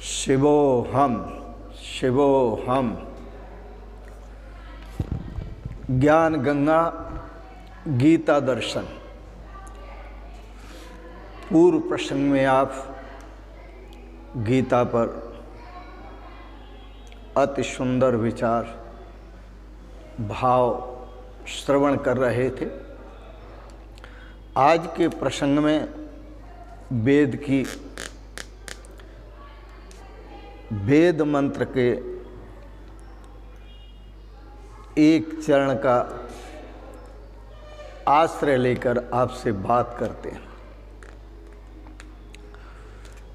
शिवोऽहम् शिवोऽहम्। ज्ञान गंगा गीता दर्शन। पूर्व प्रसंग में आप गीता पर अति सुंदर विचार भाव श्रवण कर रहे थे। आज के प्रसंग में वेद मंत्र के एक चरण का आश्रय लेकर आपसे बात करते हैं।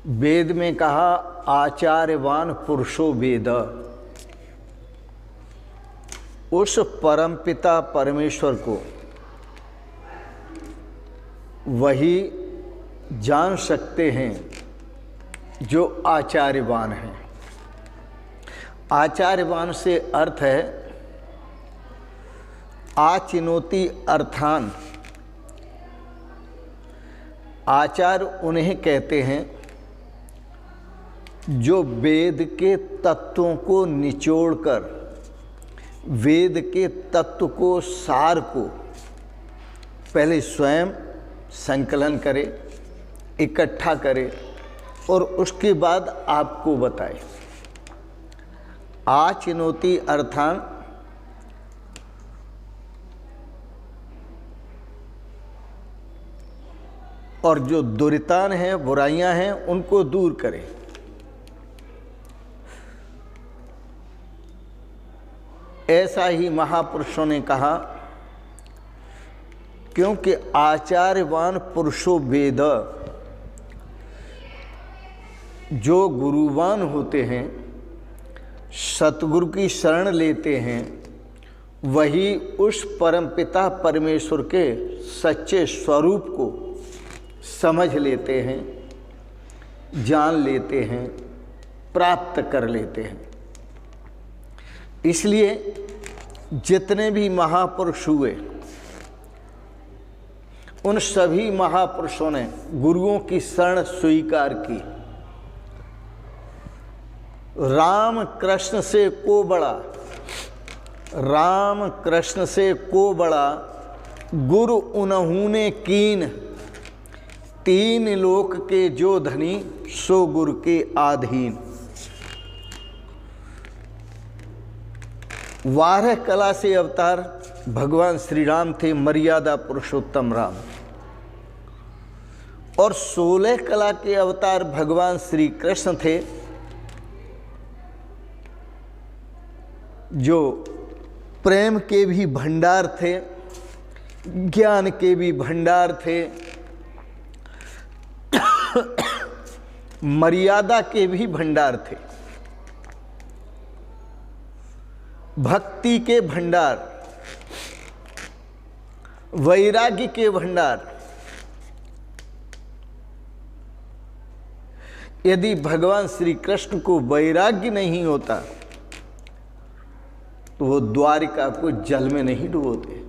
वेद में कहा आचार्यवान पुरुषो वेद। उस परमपिता परमेश्वर को वही जान सकते हैं जो आचार्यवान हैं। आचार्यवान से अर्थ है आचिनोति अर्थान। आचार्य उन्हें कहते हैं जो वेद के तत्वों को निचोड़कर वेद के तत्व को सार को पहले स्वयं संकलन करे, इकट्ठा करे और उसके बाद आपको बताए। आचिनोति अर्थान और जो दुरितान हैं, बुराइयां हैं, उनको दूर करे। ऐसा ही महापुरुषों ने कहा क्योंकि आचार्यवान पुरुषो वेद। जो गुरुवान होते हैं, सतगुरु की शरण लेते हैं, वही उस परमपिता परमेश्वर के सच्चे स्वरूप को समझ लेते हैं, जान लेते हैं, प्राप्त कर लेते हैं। इसलिए जितने भी महापुरुष हुए, उन सभी महापुरुषों ने गुरुओं की शरण स्वीकार की। राम कृष्ण से को बड़ा, राम कृष्ण से को बड़ा गुरु उन्होंने कीन। तीन लोक के जो धनी सो गुरु के आधीन। बारह कला से अवतार भगवान श्री राम थे, मर्यादा पुरुषोत्तम राम। और 16 कला के अवतार भगवान श्री कृष्ण थे, जो प्रेम के भी भंडार थे, ज्ञान के भी भंडार थे, मर्यादा के भी भंडार थे, भक्ति के भंडार, वैराग्य के भंडार। यदि भगवान श्री कृष्ण को वैराग्य नहीं होता तो वो द्वारिका को जल में नहीं डुबोते।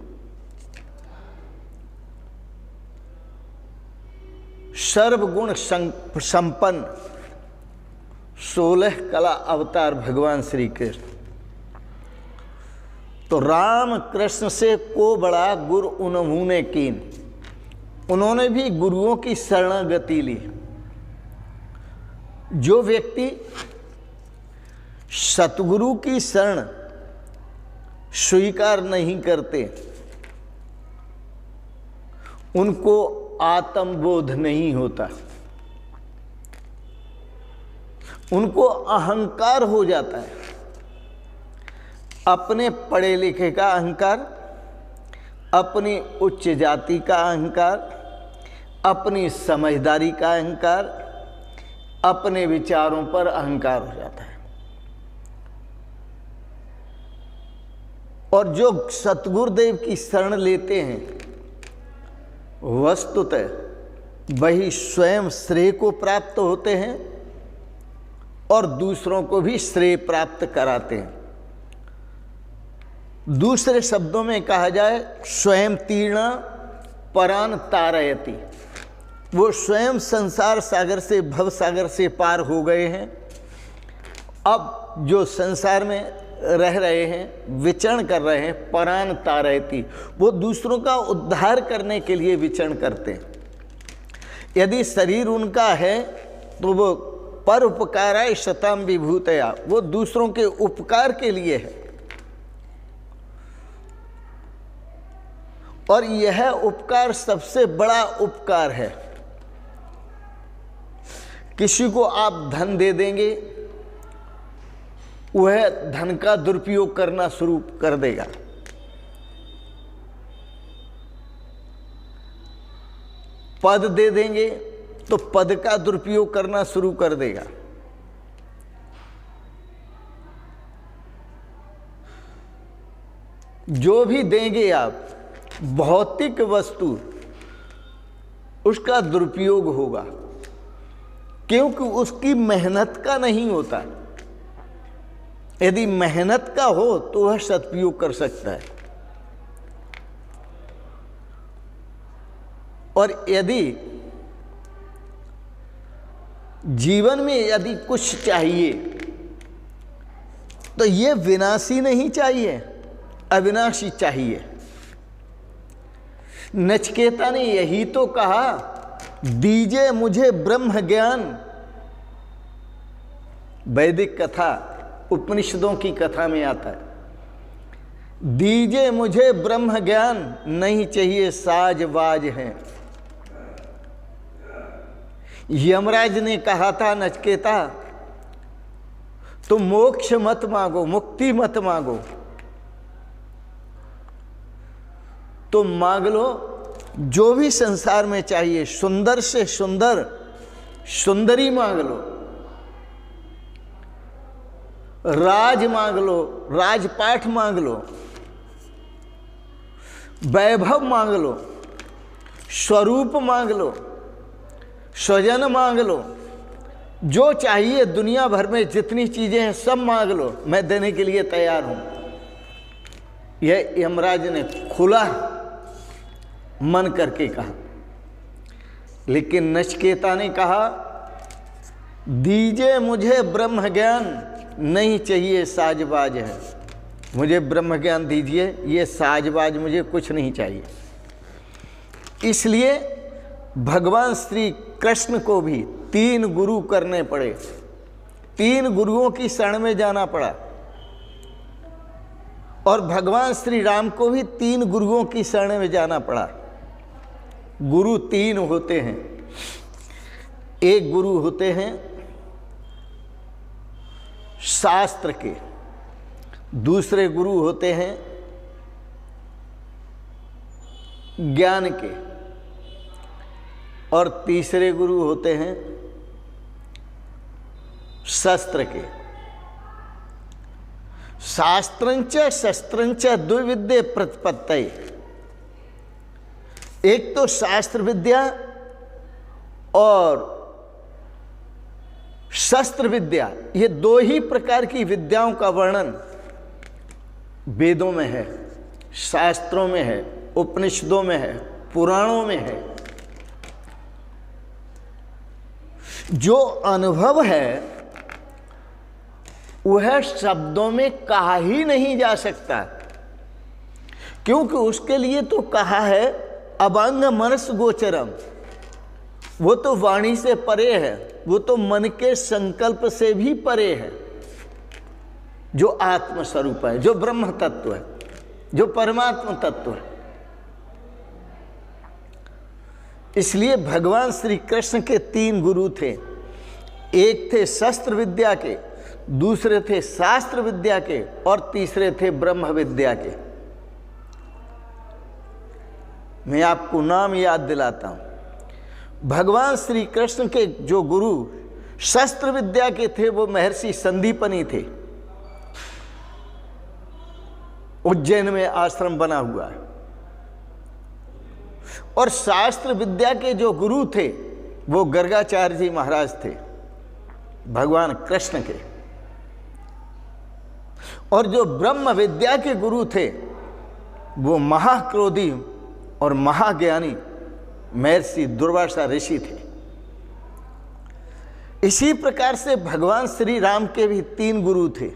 सर्वगुण संपन्न 16 कला अवतार भगवान श्री कृष्ण। तो राम कृष्ण से को बड़ा गुरु उन्होंने कीन। उन्होंने भी गुरुओं की शरणागति ली। जो व्यक्ति सतगुरु की शरण स्वीकार नहीं करते, उनको आत्मबोध नहीं होता, उनको अहंकार हो जाता है। अपने पढ़े लिखे का अहंकार, अपनी उच्च जाति का अहंकार, अपनी समझदारी का अहंकार, अपने विचारों पर अहंकार हो जाता है। और जो सतगुरुदेव की शरण लेते हैं, वस्तुतः वही स्वयं श्रेय को प्राप्त होते हैं और दूसरों को भी श्रेय प्राप्त कराते हैं। दूसरे शब्दों में कहा जाए, स्वयं तीर्ण परान तारयति। वो स्वयं संसार सागर से, भव सागर से पार हो गए हैं अब जो संसार में रह रहे हैं, विचरण कर रहे हैं, परान तारयति, वो दूसरों का उद्धार करने के लिए विचरण करते हैं। यदि शरीर उनका है तो वो पर उपकाराय शताम विभूतया, वो दूसरों के उपकार के लिए है। और यह उपकार सबसे बड़ा उपकार है। किसी को आप धन दे देंगे, वह धन का दुरुपयोग करना शुरू कर देगा। पद दे देंगे तो पद का दुरुपयोग करना शुरू कर देगा। जो भी देंगे आप भौतिक वस्तु, उसका दुरुपयोग होगा, क्योंकि उसकी मेहनत का नहीं होता। यदि मेहनत का हो तो वह सदुपयोग कर सकता है। और यदि जीवन में यदि कुछ चाहिए तो ये विनाशी नहीं चाहिए, अविनाशी चाहिए। नचिकेता ने यही तो कहा, दीजिए मुझे ब्रह्म ज्ञान। वैदिक कथा, उपनिषदों की कथा में आता है, दीजिए मुझे ब्रह्म ज्ञान, नहीं चाहिए साज बाज है। यमराज ने कहा था, नचिकेता तुम मोक्ष मत मांगो, मुक्ति मत मांगो, तुम मांग लो जो भी संसार में चाहिए, सुंदर से सुंदर सुंदरी मांग लो, राज मांग लो, राजपाठ मांग लो, वैभव मांग लो, स्वरूप मांग लो, स्वजन मांग लो, जो चाहिए दुनिया भर में जितनी चीजें हैं सब मांग लो, मैं देने के लिए तैयार हूं। यह यमराज ने खुला मन करके कहा। लेकिन नचिकेता ने कहा, दीजिए मुझे ब्रह्म ज्ञान, नहीं चाहिए साजबाज है। मुझे ब्रह्म ज्ञान दीजिए, ये साजबाज मुझे कुछ नहीं चाहिए। इसलिए भगवान श्री कृष्ण को भी 3 गुरु करने पड़े, 3 गुरुओं की शरण में जाना पड़ा। और भगवान श्री राम को भी 3 गुरुओं की शरण में जाना पड़ा। गुरु 3 होते हैं। एक गुरु होते हैं शास्त्र के, दूसरे गुरु होते हैं ज्ञान के, और तीसरे गुरु होते हैं शस्त्र के। शास्त्रंच शस्त्रंच द्विविद्ये प्रतिपत्तये। एक तो शास्त्र विद्या और शस्त्र विद्या, ये 2 ही प्रकार की विद्याओं का वर्णन वेदों में है, शास्त्रों में है, उपनिषदों में है, पुराणों में है। जो अनुभव है वह शब्दों में कहा ही नहीं जा सकता, क्योंकि उसके लिए तो कहा है अभंग मनस गोचरम। वो तो वाणी से परे है, वो तो मन के संकल्प से भी परे है। जो आत्म स्वरूप है, जो ब्रह्म तत्व है, जो परमात्मा तत्व है। इसलिए भगवान श्री कृष्ण के 3 गुरु थे। एक थे शस्त्र विद्या के, दूसरे थे शास्त्र विद्या के, और तीसरे थे ब्रह्म विद्या के। मैं आपको नाम याद दिलाता हूं। भगवान श्री कृष्ण के जो गुरु शस्त्र विद्या के थे वो महर्षि संदीपनी थे। उज्जैन में आश्रम बना हुआ है। और शास्त्र विद्या के जो गुरु थे वो गर्गाचार्य जी महाराज थे, भगवान कृष्ण के। और जो ब्रह्म विद्या के गुरु थे वो महाक्रोधी और महाज्ञानी महर्षि दुर्वासा ऋषि थे। इसी प्रकार से भगवान श्री राम के भी 3 गुरु थे।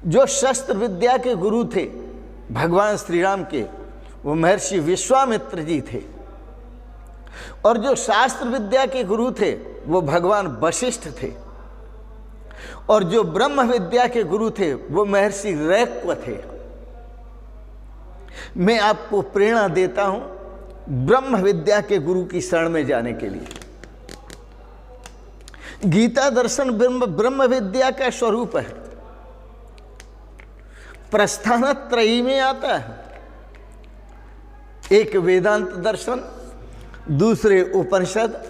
जो शस्त्र विद्या के गुरु थे भगवान श्री राम के, वो महर्षि विश्वामित्र जी थे, और जो शास्त्र विद्या के गुरु थे वो भगवान वशिष्ठ थे, और जो ब्रह्म विद्या के गुरु थे वो महर्षि रैक्व थे। मैं आपको प्रेरणा देता हूं ब्रह्म विद्या के गुरु की शरण में जाने के लिए। गीता दर्शन ब्रह्म विद्या का स्वरूप है। प्रस्थान त्रयी में आता है, एक वेदांत दर्शन, दूसरे उपनिषद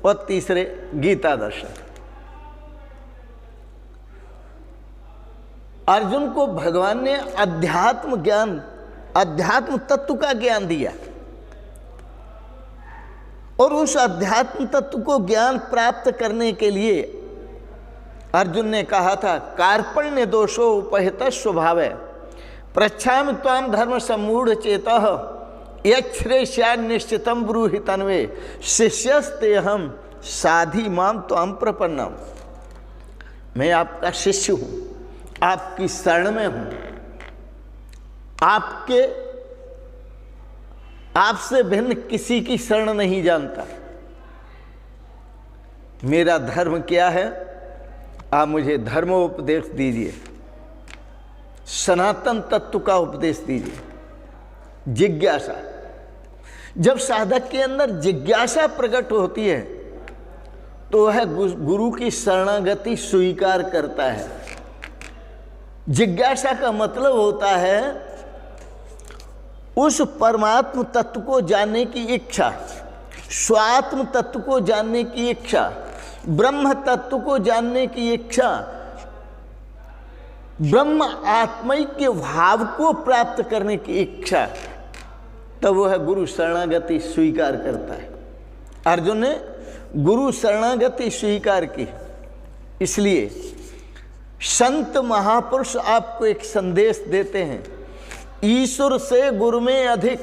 और तीसरे गीता दर्शन। अर्जुन को भगवान ने अध्यात्म ज्ञान, अध्यात्म तत्व का ज्ञान दिया, और उस अध्यात्म तत्व को ज्ञान प्राप्त करने के लिए अर्जुन ने कहा था, कार्पण्य दोषो उपहित स्वभाव प्रच्छामि त्वां धर्म सम्मूढ़ चेतः यच्छ्रेष्या निश्चितम ब्रूहि तन्वे शिष्यस्ते हम साधि माम त्वां प्रपन्नम। मैं आपका शिष्य हूं, आपकी शरण में हूं, आपसे भिन्न किसी की शरण नहीं जानता। मेरा धर्म क्या है, आप मुझे धर्मोपदेश दीजिए, सनातन तत्व का उपदेश दीजिए। जिज्ञासा, जब साधक के अंदर जिज्ञासा प्रकट होती है तो वह गुरु की शरणागति स्वीकार करता है। जिज्ञासा का मतलब होता है उस परमात्म तत्व को जानने की इच्छा, स्वात्म तत्व को जानने की इच्छा, ब्रह्म तत्व को जानने की इच्छा, ब्रह्म आत्मैक्य भाव को प्राप्त करने की इच्छा, तब वह गुरु शरणागति स्वीकार करता है। अर्जुन ने गुरु शरणागति स्वीकार की। इसलिए संत महापुरुष आपको एक संदेश देते हैं, ईश्वर से गुरु में अधिक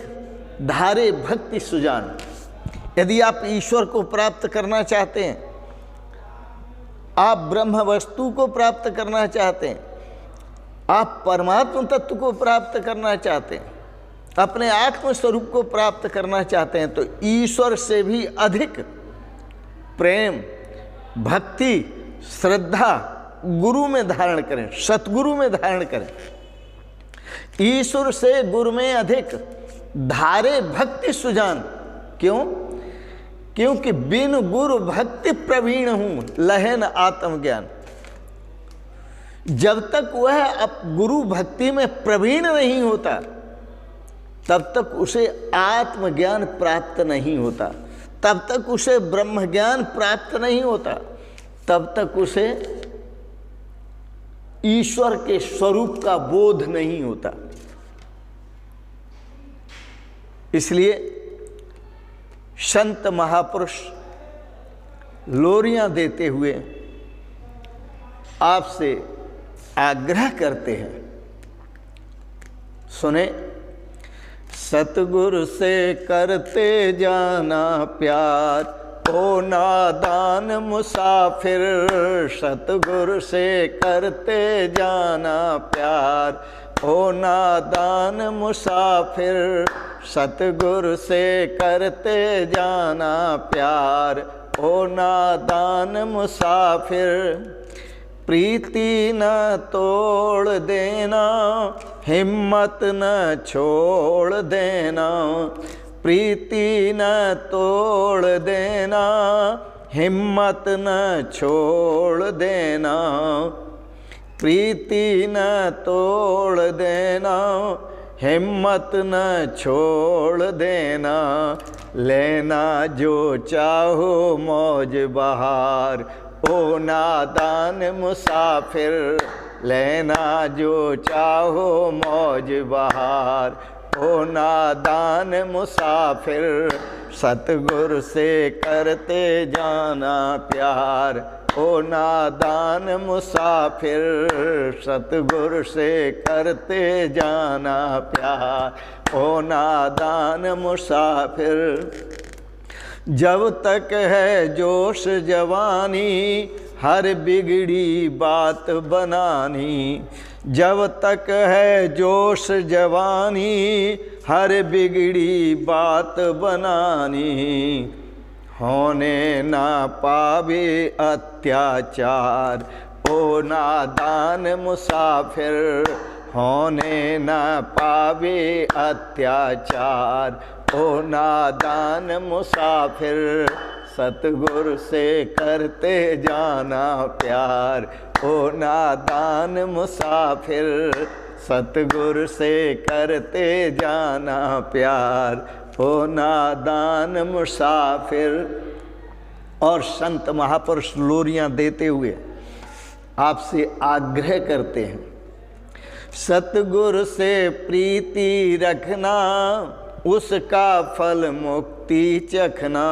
धारे भक्ति सुजान। यदि आप ईश्वर को प्राप्त करना चाहते हैं, आप ब्रह्म वस्तु को प्राप्त करना चाहते हैं, आप परमात्मा तत्व को प्राप्त करना चाहते हैं, अपने आत्म स्वरूप को प्राप्त करना चाहते हैं, तो ईश्वर से भी अधिक प्रेम, भक्ति, श्रद्धा गुरु में धारण करें, सतगुरु में धारण करें। ईश्वर से गुरु में अधिक धारे भक्ति सुजान। क्यों? क्योंकि बिन गुरु भक्ति प्रवीण हूं लहन आत्मज्ञान। जब तक वह अब गुरु भक्ति में प्रवीण नहीं होता तब तक उसे आत्मज्ञान प्राप्त नहीं होता, तब तक उसे ब्रह्म ज्ञान प्राप्त नहीं होता, तब तक उसे ईश्वर के स्वरूप का बोध नहीं होता। इसलिए संत महापुरुष लोरियां देते हुए आपसे आग्रह करते हैं, सुने। सतगुरु से करते जाना प्यार, ओ नादान मुसाफिर। सतगुरु से करते जाना प्यार, ओ नादान मुसाफिर। सतगुरु से करते जाना प्यार, ओ नादान मुसाफिर। प्रीति न तोड़ देना, हिम्मत न छोड़ देना। प्रीति न तोड़ देना, हिम्मत न छोड़ देना। प्रीति न तोड़ देना, हिम्मत न छोड़ देना। लेना जो चाहो मौज बहार, ओ नादान मुसाफिर। लेना जो चाहो मौज बहार, ओ नादान मुसाफिर। सतगुरु से करते जाना प्यार, ओ नादान मुसाफिर। सतगुरु से करते जाना प्यार, ओ नादान मुसाफिर। जब तक है जोश जवानी हर बिगड़ी बात बनानी, जब तक है जोश जवानी हर बिगड़ी बात बनानी, होने ना पावे अत्याचार ओ नादान मुसाफिर, होने ना पावे अत्याचार ओ नादान मुसाफिर, सतगुर से करते जाना प्यार ओ नादान मुसाफिर, सतगुर से करते जाना प्यार ओ नादान मुसाफिर। और संत महापुरुष लोरियां देते हुए आपसे आग्रह करते हैं, सतगुर से प्रीति रखना उसका फल मुक्ति चखना,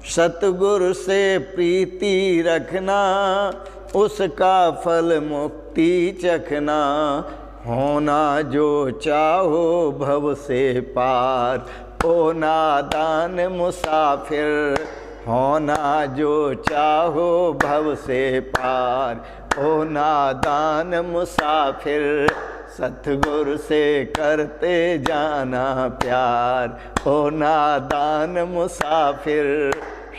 सतगुर से प्रीति रखना उसका फल मुक्ति चखना, होना जो चाहो भव से पार ओ नादान मुसाफिर, होना जो चाहो भव से पार ओ नादान मुसाफिर, सतगुर से करते जाना प्यार ओ नादान मुसाफिर,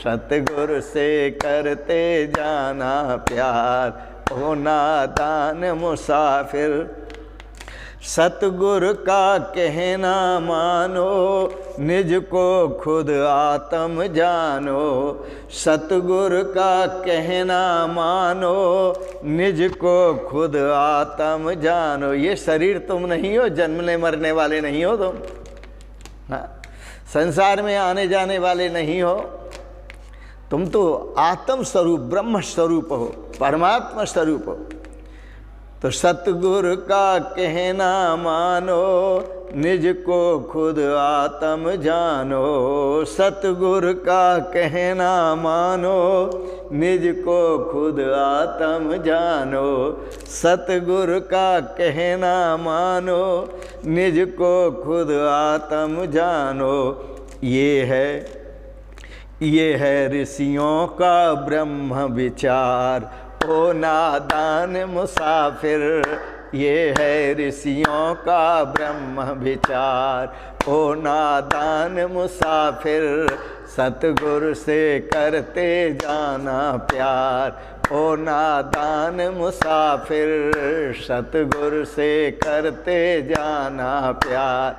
सतगुर से करते जाना प्यार ओ नादान मुसाफिर। सतगुर का कहना मानो निज को खुद आत्म जानो, सतगुर का कहना मानो निज को खुद आत्म जानो। ये शरीर तुम नहीं हो, जन्मने मरने वाले नहीं हो तुम, हाँ, संसार में आने जाने वाले नहीं हो, तुम तो आत्म स्वरूप ब्रह्म स्वरूप हो, परमात्मा स्वरूप हो। तो सतगुर का कहना मानो निज को खुद आत्म जानो, सतगुर का कहना मानो निज को खुद आत्म जानो, सतगुर का कहना मानो निज को खुद आत्म जानो। ये है ऋषियों का ब्रह्म विचार ओ नादान मुसाफिर, ये है ऋषियों का ब्रह्म विचार ओ नादान मुसाफिर, सतगुर से करते जाना प्यार ओ नादान मुसाफिर, सतगुर से करते जाना प्यार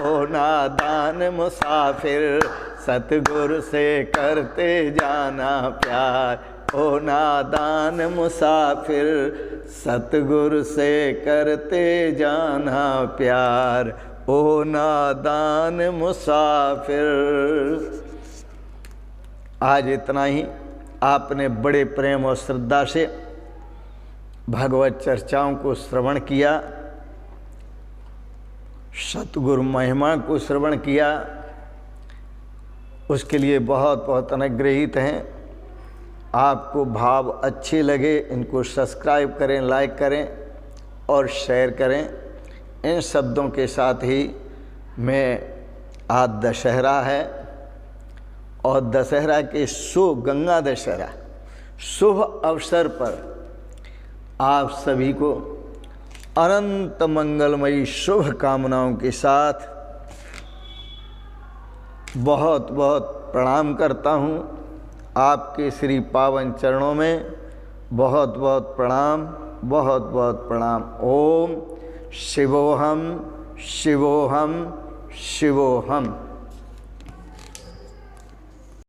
ओ नादान मुसाफिर, सतगुर से करते जाना प्यार ओ नादान मुसाफिर, सतगुर से करते जाना प्यार ओ नादान मुसाफिर। आज इतना ही। आपने बड़े प्रेम और श्रद्धा से भगवत चर्चाओं को श्रवण किया, सतगुरु महिमा को श्रवण किया, उसके लिए बहुत बहुत अनुग्रहित हैं। आपको भाव अच्छे लगे, इनको सब्सक्राइब करें, लाइक करें और शेयर करें। इन शब्दों के साथ ही मैं आज दशहरा है और दशहरा के गंगा दशहरा शुभ अवसर पर आप सभी को अनंत मंगलमयी शुभ कामनाओं के साथ बहुत बहुत प्रणाम करता हूँ। आपके श्री पावन चरणों में बहुत बहुत प्रणाम, बहुत बहुत प्रणाम। ओम शिवोहम शिवोहम शिवोहम।